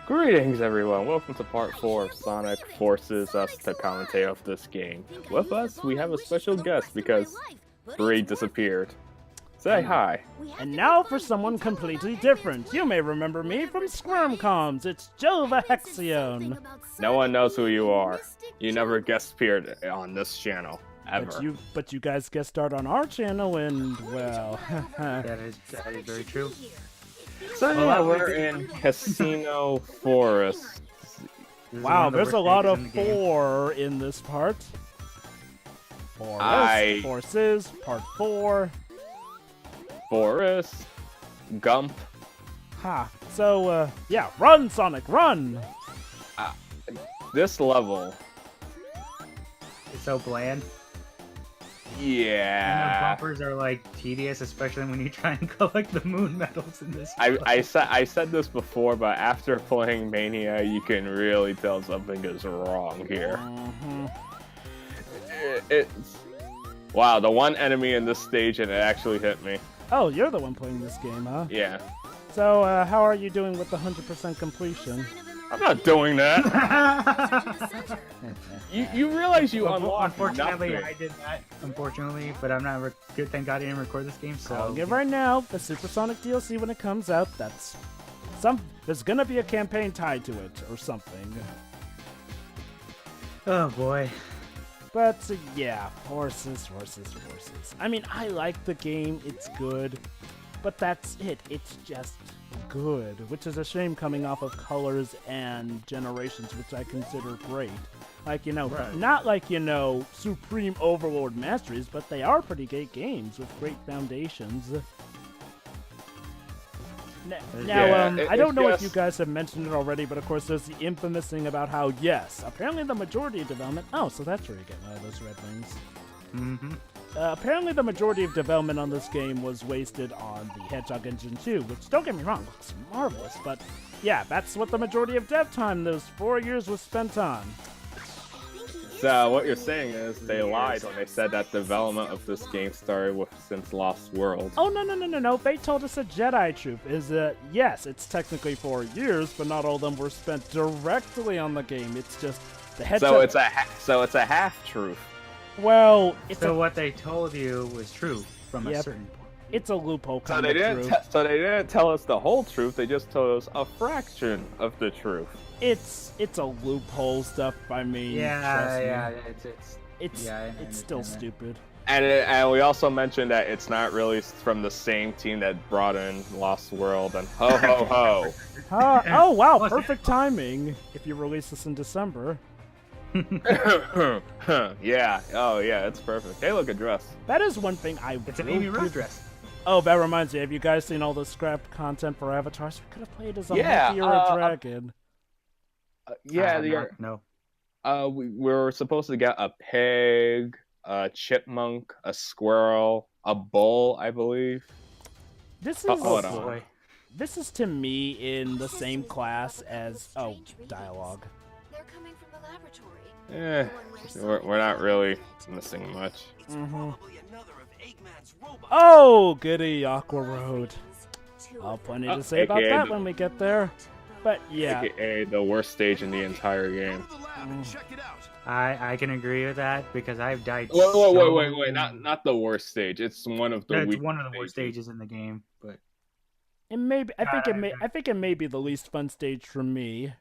Greetings, everyone. Welcome to part 4 of Sonic forces us to commentate of this game. With us, we have a special guest because Bree disappeared. Say hi. And now for someone completely different. You may remember me from Squirmcoms. It's Joe the Hexion. No one knows who you are. You never guest appeared on this channel, ever. But you guys guest starred on our channel, and well, that is very true. So yeah, we're in Casino Forest. Wow, there's a lot of 4 in this part. Forces, part 4. Forest, Gump. Ha. So, yeah, run, Sonic, run! This level. It's so bland. Yeah. And the bumpers are like tedious, especially when you try and collect the moon medals in this. I said this before, but after playing Mania, you can really tell something is wrong here. It's wow, the one enemy in this stage and it actually hit me. Oh, you're the one playing this game, huh? Yeah. So, how are you doing with the 100% completion? I'm not doing that. you realize you unlocked Unfortunately, nothing. I did that. Unfortunately, but I'm not good. Thank God I didn't record this game. So I'll give right now the Supersonic DLC when it comes out. There's gonna be a campaign tied to it or something. Oh boy. But yeah, horses. I mean, I like the game. It's good, but that's it. It's just good, which is a shame coming off of Colors and Generations, which I consider great. Like, Right. not like, Supreme Overlord Masteries, but they are pretty great games with great foundations. Now, I don't know if you guys have mentioned it already, but of course there's the infamous thing about how, yes, apparently the majority of development... Oh, so that's where you get those red rings. Mm-hmm. Apparently the majority of development on this game was wasted on the Hedgehog Engine 2, which, don't get me wrong, looks marvelous, but yeah, that's what the majority of dev time those 4 years was spent on. So what you're saying is they lied when they said that development of this game started since Lost World. Oh, no. They told us a Jedi troop is yes, it's technically 4 years, but not all of them were spent directly on the game. It's just the Hedgehog... So it's a half truth. Well, what they told you was true from a certain point. It's a loophole So kind they of didn't. truth. So they didn't tell us the whole truth. They just told us a fraction of the truth. It's a loophole stuff. I mean, it's still stupid. And we also mentioned that it's not really from the same team that brought in Lost World and ho ho ho. Oh wow, perfect timing. If you release this in December. Yeah. Oh yeah, it's perfect. Hey, look, a dress. That is one thing I. It's an Amy Rose dress. Oh, that reminds me. Have you guys seen all the scrapped content for avatars? We could have played as a monkey or a dragon. No. We were supposed to get a pig, a chipmunk, a squirrel, a bull, I believe. This is boy. This is to me in the same class as dialogue. They're coming from the laboratory. We're not really missing much. Oh, goody, Aqua Road. I'll plenty to say about that when we get there. But yeah, AKA the worst stage in the entire game. I can agree with that because I've died. Wait! Not the worst stage. It's one of the. It's one of the worst stages in the game, but it may be, I think it may be the least fun stage for me,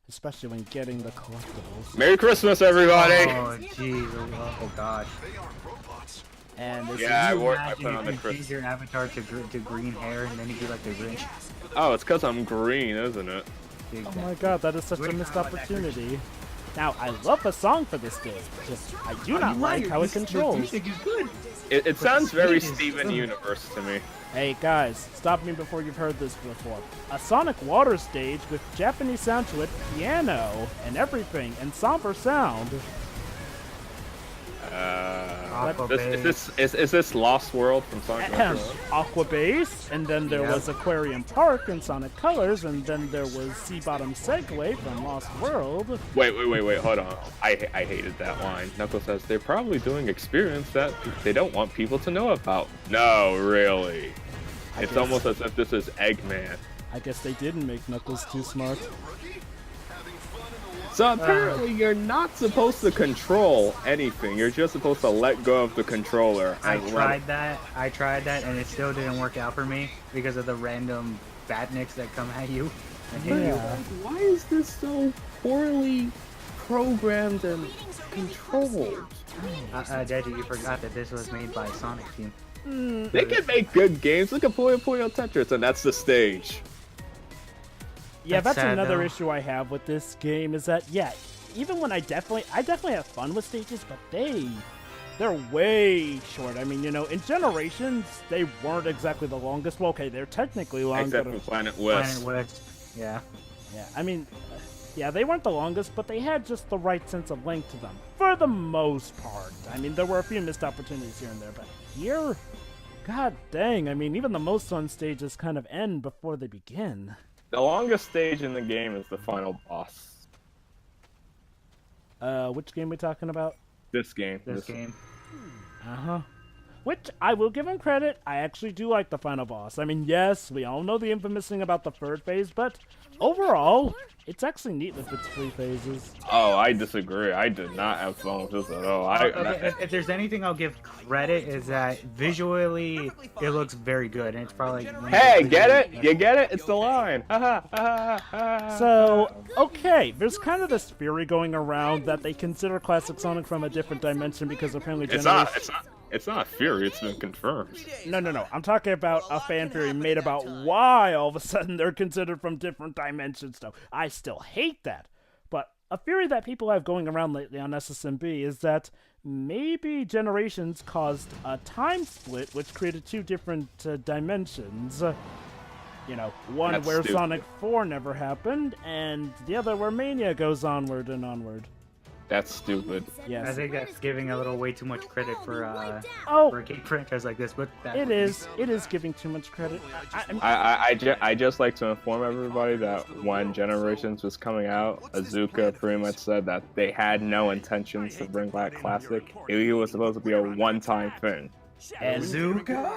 especially when getting the collectibles. Merry Christmas, everybody! Oh jeez! Oh gosh! And I put on the you change your avatar to green hair, and then you do like the Grinch. Oh, it's because I'm green, isn't it? Oh my god, that is such a missed opportunity. Now, I love the song for this game, just I do not like how it controls. It sounds very Steven Universe to me. Hey guys, stop me before you've heard this before. A Sonic Water stage with Japanese sound to it, piano, and everything, and somber sound. Is this Lost World from Sonic? Aqua Base, and then there was Aquarium Park in Sonic Colors, and then there was Sea Bottom Segway from Lost World. Wait, hold on. I hated that line. Knuckles says they're probably doing experience that they don't want people to know about. No, really. It's almost as if this is Eggman. I guess they didn't make Knuckles too smart. So apparently you're not supposed to control anything. You're just supposed to let go of the controller. I and let tried that, and it still didn't work out for me because of the random badniks that come at you. And hit you. Yeah. Why is this so poorly programmed and controlled? Daddy, you forgot that this was made by Sonic Team. They can make good games. Look at Puyo Puyo Tetris, and that's the stage. Yeah, That's that's sad, another though. issue I have with this game is that, yeah, even when I definitely have fun with stages, but they're way short. I mean, you know, in Generations, they weren't exactly the longest. Well, okay, they're technically long, Except but for Planet West. Planet West. Yeah. yeah, I mean, yeah, they weren't the longest, but they had just the right sense of length to them, for the most part. I mean, there were a few missed opportunities here and there, but here, god dang, I mean, even the most fun stages kind of end before they begin. The longest stage in the game is the final boss. Which game we talking about? This game. This game. Uh-huh. Which, I will give him credit, I actually do like the final boss. I mean, yes, we all know the infamous thing about the third phase, but overall, it's actually neat with its 3 phases. Oh, I disagree. I did not have fun with this at all. Okay, if there's anything I'll give credit is that visually it looks very good, and it's probably. Hey, get it? You get it? It's the line. So, So, okay, there's kind of this theory going around that they consider Classic Sonic from a different dimension because apparently it's not a theory. It's been confirmed. No. I'm talking about a fan theory made about why all of a sudden they're considered from different dimensions, though. I still hate that. But a theory that people have going around lately on SSMB is that maybe Generations caused a time split which created 2 different dimensions. You know, one That's where stupid. Sonic 4 never happened, and the other where Mania goes onward and onward. That's stupid. Yes. I think that's giving a little way too much credit for a game franchise like this, but It is giving too much credit. I just like to inform everybody that when Generations was coming out, Azuka pretty much said that they had no intentions to bring back Classic. It was supposed to be a one-time thing. And Azuka.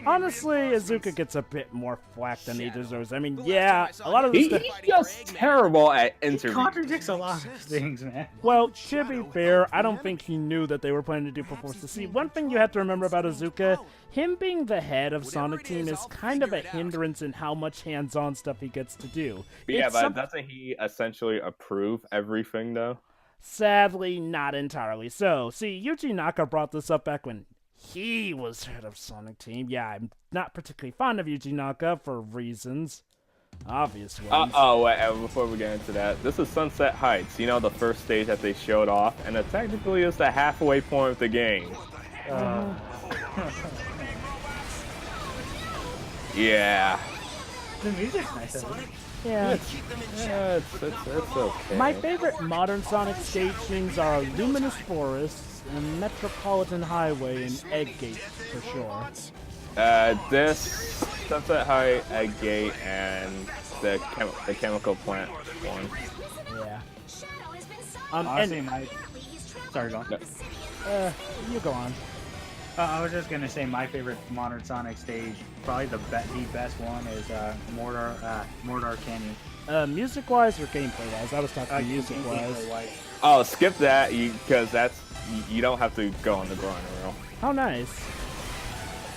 honestly, Azuka gets a bit more flack than he deserves. I mean, yeah, a lot of the stuff. He's just terrible at interviews. Contradicts a lot of things, man. Well, to be fair, I don't think he knew that they were planning to do Perforce to See. One thing you have to remember about Azuka, him being the head of Sonic Team is kind of a hindrance in how much hands-on stuff he gets to do. Yeah, It's but some- doesn't he essentially approve everything, though? Sadly, not entirely so. See, Yuji Naka brought this up back when he was head of Sonic Team. Yeah, I'm not particularly fond of Yuji Naka for reasons. Obvious ones. Wait, before we get into that, this is Sunset Heights, you know, the first stage that they showed off, and it technically is the halfway point of the game. Yeah. The music's nice. Isn't it? Yeah. It's okay. My favorite modern Sonic stage things are Luminous Forests, and Metropolitan Highway, and Eggate, for sure. This, Sunset Heights, Egg Gate, and the chemical plant one. Yeah. Honestly, sorry, go on. You go on. I was just gonna say my favorite modern Sonic stage, probably the best one is Mordor Canyon. Music-wise or gameplay-wise? I was talking music-wise. Gameplay-wise. Oh, skip that, because you don't have to go on the grind rail. How nice.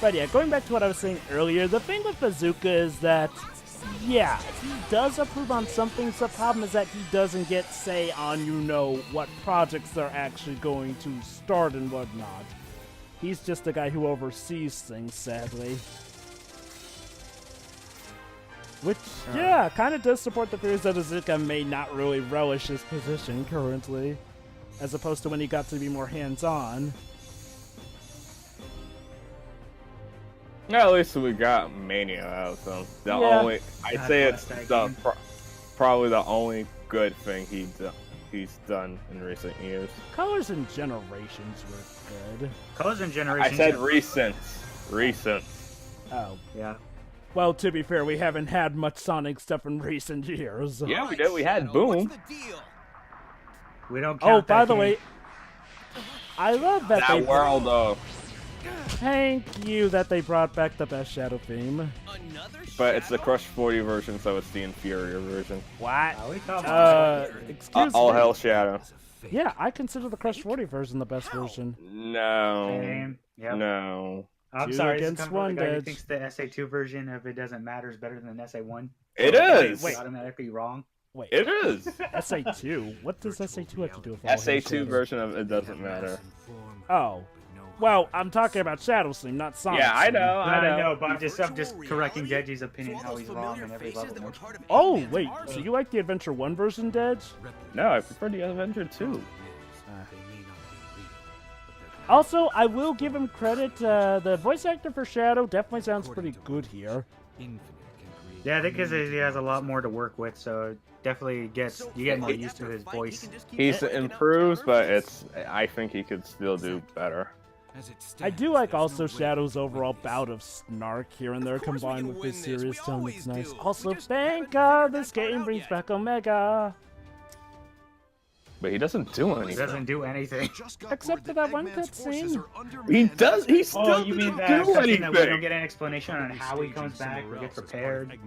But yeah, going back to what I was saying earlier, the thing with Bazooka is that, yeah, he does approve on some things. The problem is that he doesn't get say on, you know, what projects they're actually going to start and whatnot. He's just the guy who oversees things, sadly. Which, yeah, kind of does support the theories that Azuka may not really relish his position currently, as opposed to when he got to be more hands-on. Yeah, at least we got Mania out of them. I'd say it's probably the only good thing he's done in recent years. Colors and Generations were good. Colors and Generations. I said recent. Oh. Yeah. Well, to be fair, we haven't had much Sonic stuff in recent years. Yeah, we did. We had Boom. We don't count Oh, by that the game. way, I love that That world, though. Thank you that they brought back the best Shadow theme. But it's the Crush 40 version, so it's the inferior version. What? we thought Excuse All me. Hell Shadow. Yeah, I consider the Crush 40 version the best version. No. Same. Yep. No. I'm Two sorry, this is against coming from the guy who one, thinks the SA2 version, if it doesn't matter, is better than SA1. It is. Wait. Automatically wrong. Wait, It is. SA2? What does SA2 have to do with All Hail SA2 Shadow? version of it doesn't matter. Oh. Well, I'm talking about Shadow Stream, not Sonic. Yeah, I Stream. know. I know, but I'm just correcting Deji's opinion how he's wrong in every level. Oh, wait, so you like the Adventure 1 version, Dej? No, I prefer the Avenger 2. Also, I will give him credit. The voice actor for Shadow definitely sounds pretty good here. Yeah, I think because he has a lot more to work with, so definitely you get more used to his voice. He's improved, but I think he could still do better. I do like also Shadow's overall bout of snark here and there combined with his serious tone. It's nice. Also, thank God this game brings back Omega. But he doesn't do He anything. doesn't do anything. Except for that one cutscene. He does. He still Oh, you mean doesn't that do cutscene that we don't anything. get an explanation on how he comes back or gets prepared?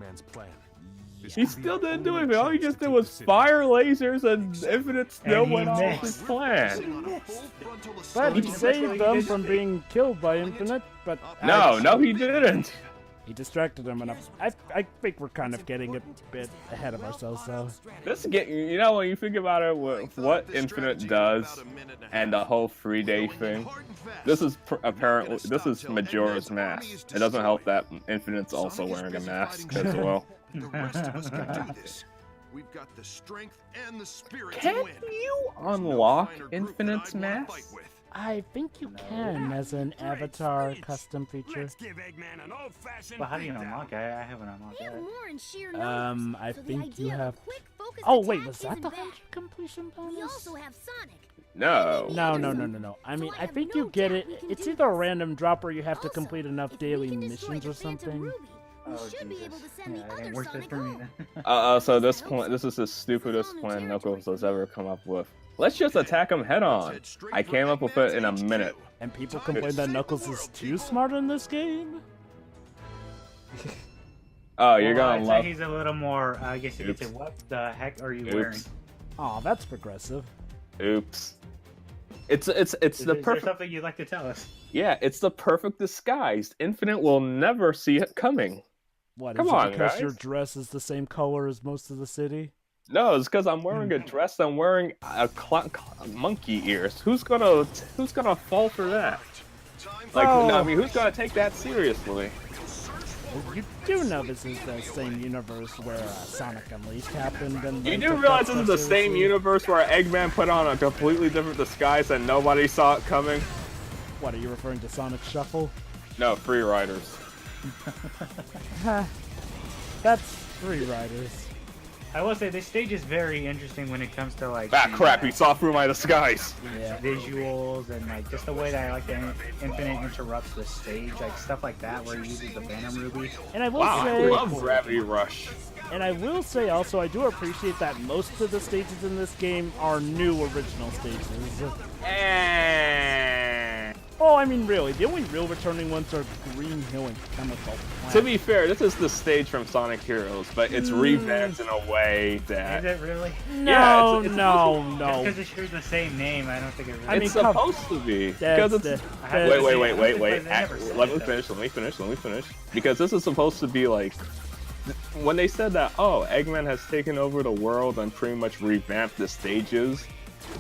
He still didn't do anything. All he just did was fire lasers and infinite snow And he went off missed. his plan. But he saved them from being killed by Infinite, but No, he didn't. he distracted them enough. I think we're kind of getting a bit ahead of ourselves, though. You know, when you think about it, what Infinite does and the whole 3-day thing, this is Majora's mask. It doesn't help that Infinite's also wearing a mask as well. The rest of us can do this. We've got the strength and the spirit Can to win. you unlock Infinite's mask? I think you can as an avatar custom feature. Well, how do you unlock it? I haven't unlocked that. I think you have. Oh wait, was that the 100 completion We bonus? also have Sonic. No. No. I mean, I think you get it. It's either a random drop or you have to complete enough daily missions or something. Oh, Jesus. Yeah, I didn't work this for me then. So this is the stupidest plan Knuckles has ever come up with. Let's just attack him head on. I came up with it in a minute. And people complain that Knuckles is too smart in this game. Oh, you're Well, gonna I'd love. say he's a little more, I guess you could say, Oops. what the heck are you Oops. wearing? Aw, that's progressive. Oops. It's the Is there perfect. something you'd like to tell us? Yeah, it's the perfect disguise. Infinite will never see it coming. What, Come is it on, because guys. your dress is the same color as most of the city? No, it's because I'm wearing a dress. I'm wearing a monkey ears. Who's gonna fall for that? Like, Oh. no, I mean, who's gonna take that seriously? You do know this is the same universe where Sonic Unleashed happened, and You they do took realize that this is the stuff same seriously? universe where Eggman put on a completely different disguise and nobody saw it coming? What, are you referring to Sonic Shuffle? No, Free Riders. That's Free Riders. I will say this stage is very interesting when it comes to like Ah, the, crap, he saw through my disguise. Yeah. visuals and like just the way that like the Infinite interrupts the stage, like stuff like that where he uses the Phantom Ruby. And I will Wow, I say, love Gravity Rush. and I will say also, I do appreciate that most of the stages in this game are new original stages. Oh, I mean, really, the only real returning ones are Green Hill and Chemical Plant. To be fair, this is the stage from Sonic Heroes, but it's revamped in a way Is that it really? No, it's no. Because it shares the same name, I don't think it really. I mean, it's come- supposed to be. That's Because it's the- Wait. They never said Let me it, though. finish. Because this is supposed to be like, when they said that, oh, Eggman has taken over the world and pretty much revamped the stages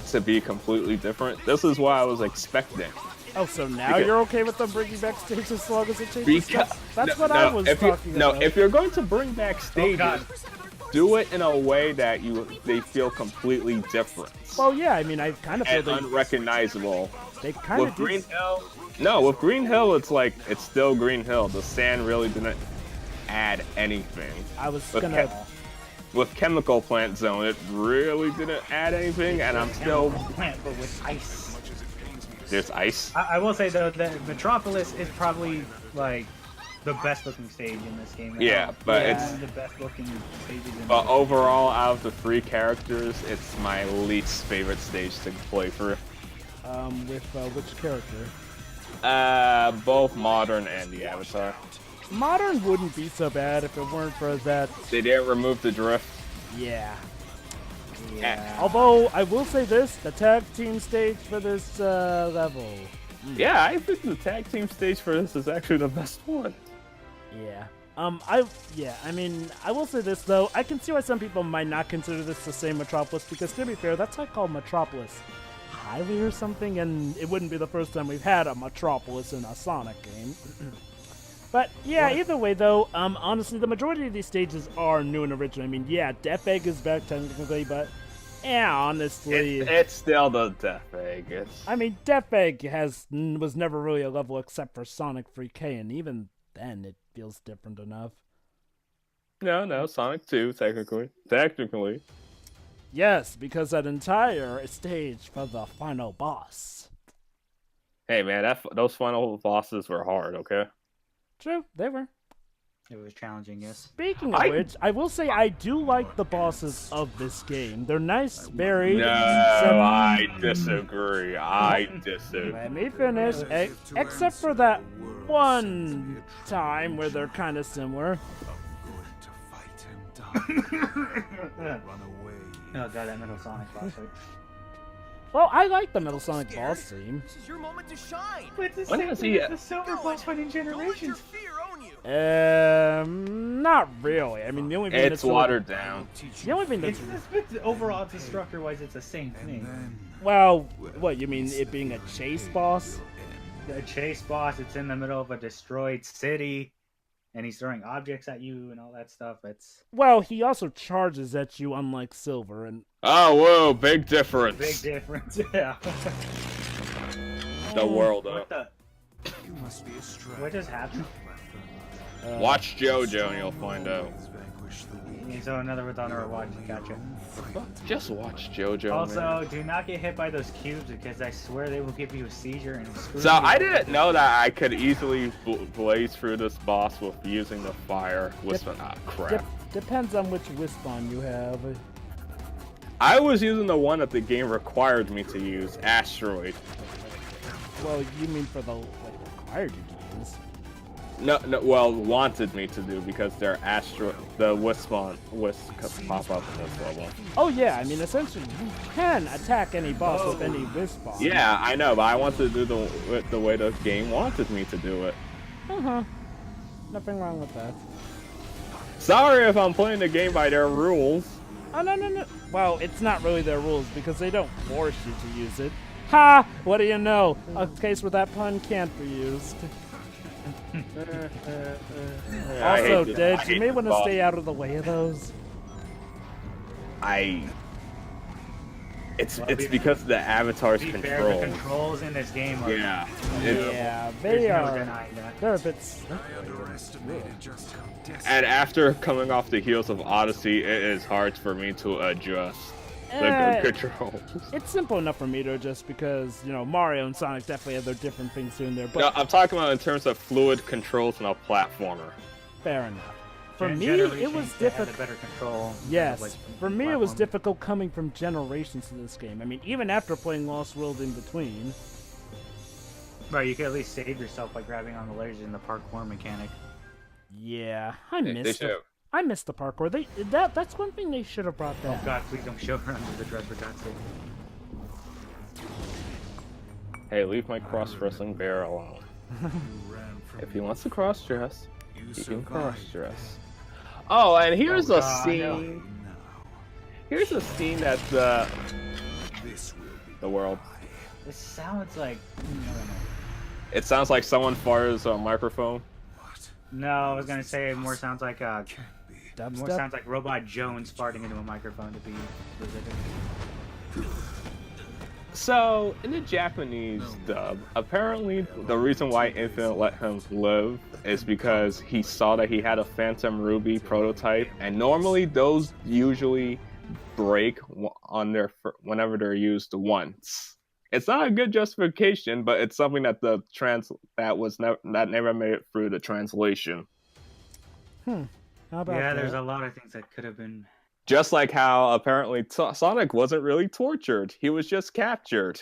to be completely different, this is what I was expecting. Oh, so now Because- you're okay with them bringing back stages as long as it changes Because, stuff? That's no, what I was talking about. if you're going to bring back stages, God. do it in a way that they feel completely different Well, yeah, I mean, I kind of feel and they unrecognizable. kind With of Green did. Hill, no, with Green Hill, it's like it's still Green Hill. The sand really didn't add anything. I was With, gonna. with Chemical Plant Zone, it really didn't add anything, and I'm still plant, but with ice. there's ice. I will say though that Metropolis is probably like the best looking stage in this game. Yeah, but One it's of the best looking stages in but the overall, out of the 3 characters, it's my least favorite stage to play through. With which character? Both modern and the Avatar. Modern wouldn't be so bad if it weren't for that. They didn't remove the drift. Yeah. Yeah. Although I will say this, the tag team stage for this level. Yeah, I think the tag team stage for this is actually the best one. Yeah. I mean, I will say this though. I can see why some people might not consider this the same Metropolis because, to be fair, that's like called Metropolis Highway or something, and it wouldn't be the first time we've had a Metropolis in a Sonic game. But yeah, either way though, honestly, the majority of these stages are new and original. I mean, yeah, Death Egg is back technically, but yeah, honestly, It's still the Death Egg. I mean, Death Egg was never really a level except for Sonic 3K, and even then, it feels different enough. No, Sonic 2, technically. Yes, because that entire stage for the final boss. Hey man, those final bosses were hard, okay? True, they were. It was challenging, yes. Speaking of which, I will say I do like the bosses of this game. They're nice, varied. No, I disagree. Let me finish. Except for that one time where they're kind of similar. Oh god, that Metal Sonic boss fight. Well, I like the Metal Sonic boss theme. This is your moment to shine. It's When is he? the silver boss fight in Don't let your Generations. fear own you. Not really. I mean, the only thing It's watered down. The only thing that's Overall, destructor-wise, it's the same thing. well, what you mean? It being a chase boss? The chase boss, it's in the middle of a destroyed city, and he's throwing objects at you and all that stuff. It's Well, he also charges at you, unlike Silver, and Oh, whoa, big difference. big difference. Yeah. The world What up. the? You must be a strike. What just happened? Watch JoJo and you'll find out. Vanquish the weak. So another with honor watch. Gotcha. Just watch JoJo. Also, man. do not get hit by those cubes because I swear they will give you a seizure and screw So you. I didn't know that I could easily blaze through this boss with using the fire wisp. Ah, crap. depends on which Wispawn you have. I was using the one that the game required me to use, Asteroid. Well, you mean for the required you to use? No, well, wanted me to do because they're the wisp pop up in this level. Oh yeah, I mean essentially you can attack any boss with any Wispawn. Yeah, I know, but I wanted to do the way the game wanted me to do it. Nothing wrong with that. Sorry if I'm playing the game by their rules. Oh no. Well, it's not really their rules because they don't force you to use it. Ha! What do you know? A case where that pun can't be used. Also, Did you may want to stay out of the way of those. It's because the avatar's To be fair, the control. controls in this game are Yeah. Yeah, there's they no are. denying that. They're a bit. I underestimated just how desperate. And after coming off the heels of Odyssey, it is hard for me to adjust the Eh. controls. It's simple enough for me to adjust because, you know, Mario and Sonic definitely have their different things doing there, but No, I'm talking about in terms of fluid controls in a platformer. fair enough. For Gen- me, it Generations, was they had the difficult. better control. Yes, like, for me it was platform. difficult coming from Generations to this game. I mean, even after playing Lost World in between. Right, you could at least save yourself by grabbing on the ledges in the parkour mechanic. Yeah, I They missed should. it. I missed the parkour. That's one thing they should have brought Oh back. god, please don't show her under the dress for God's sake. Hey, leave my cross-dressing bear alone. If he wants to cross-dress, he can cross-dress. Oh, and here's Oh, a God, scene. Here's a scene that's the world. This sounds like... It sounds like someone fires a microphone. No, I was gonna say it more sounds like more Dubstep? sounds like Robot Jones farting into a microphone to be specific. So, in the Japanese dub, apparently the reason why Infinite let him live is because he saw that he had a Phantom Ruby prototype, and normally those usually break on their whenever they're used once. It's not a good justification, but it's something that that never made it through the translation. How about Yeah, that? there's a lot of things that could have been... Just like how apparently Sonic wasn't really tortured. He was just captured.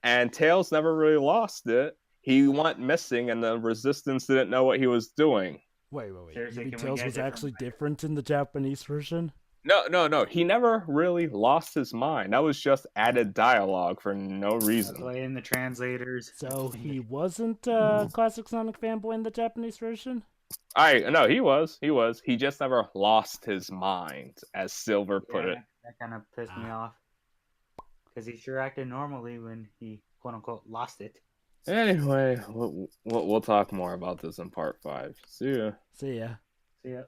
And Tails never really lost it. he went missing, and the Resistance didn't know what he was doing. Wait. Seriously, Maybe can we Tails get was different actually players? different in the Japanese version? No. He never really lost his mind. That was just added dialogue for no reason. Playing the translators. So he wasn't a classic Sonic fanboy in the Japanese version? No, he was. He just never lost his mind, as Silver put it. That kind of pissed me off. Because he sure acted normally when he, quote unquote, lost it. Anyway, we'll talk more about this in part 5. See ya. See ya. See ya.